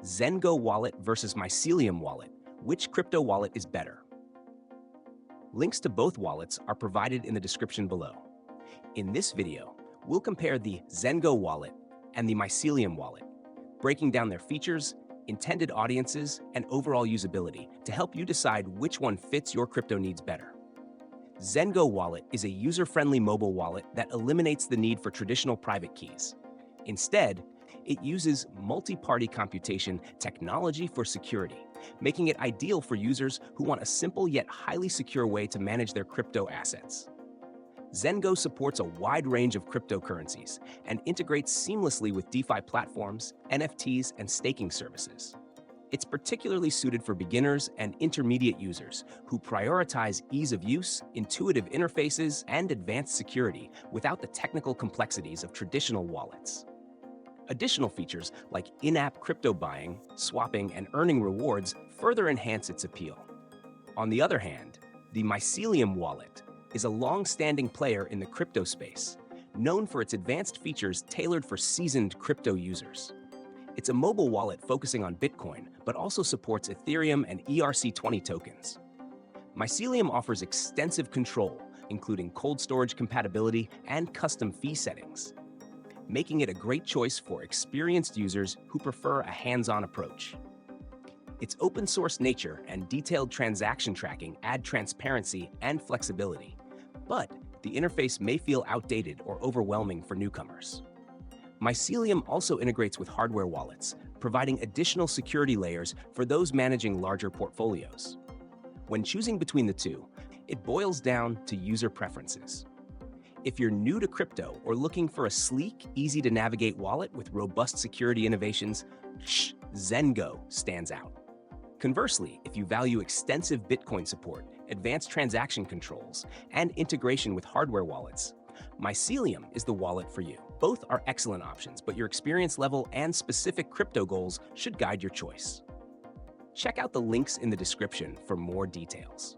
ZenGo wallet versus Mycelium wallet. Which crypto wallet is better? Links to both wallets are provided in the description below. In this video, we'll compare the ZenGo wallet and the Mycelium wallet, breaking down their features, intended audiences, and overall usability to help you decide which one fits your crypto needs better. ZenGo wallet is a user-friendly mobile wallet that eliminates the need for traditional private keys. Instead, it uses multi-party computation technology for security, making it ideal for users who want a simple yet highly secure way to manage their crypto assets. ZenGo supports a wide range of cryptocurrencies and integrates seamlessly with DeFi platforms, NFTs, and staking services. It's particularly suited for beginners and intermediate users who prioritize ease of use, intuitive interfaces, and advanced security without the technical complexities of traditional wallets. Additional features like in-app crypto buying, swapping, and earning rewards further enhance its appeal. On the other hand, the Mycelium wallet is a long-standing player in the crypto space, known for its advanced features tailored for seasoned crypto users. It's a mobile wallet focusing on Bitcoin, but also supports Ethereum and ERC20 tokens. Mycelium offers extensive control, including cold storage compatibility and custom fee settings, making it a great choice for experienced users who prefer a hands-on approach. Its open-source nature and detailed transaction tracking add transparency and flexibility, but the interface may feel outdated or overwhelming for newcomers. Mycelium also integrates with hardware wallets, providing additional security layers for those managing larger portfolios. When choosing between the two, it boils down to user preferences. If you're new to crypto or looking for a sleek, easy-to-navigate wallet with robust security innovations, ZenGo stands out. Conversely, if you value extensive Bitcoin support, advanced transaction controls, and integration with hardware wallets, Mycelium is the wallet for you. Both are excellent options, but your experience level and specific crypto goals should guide your choice. Check out the links in the description for more details.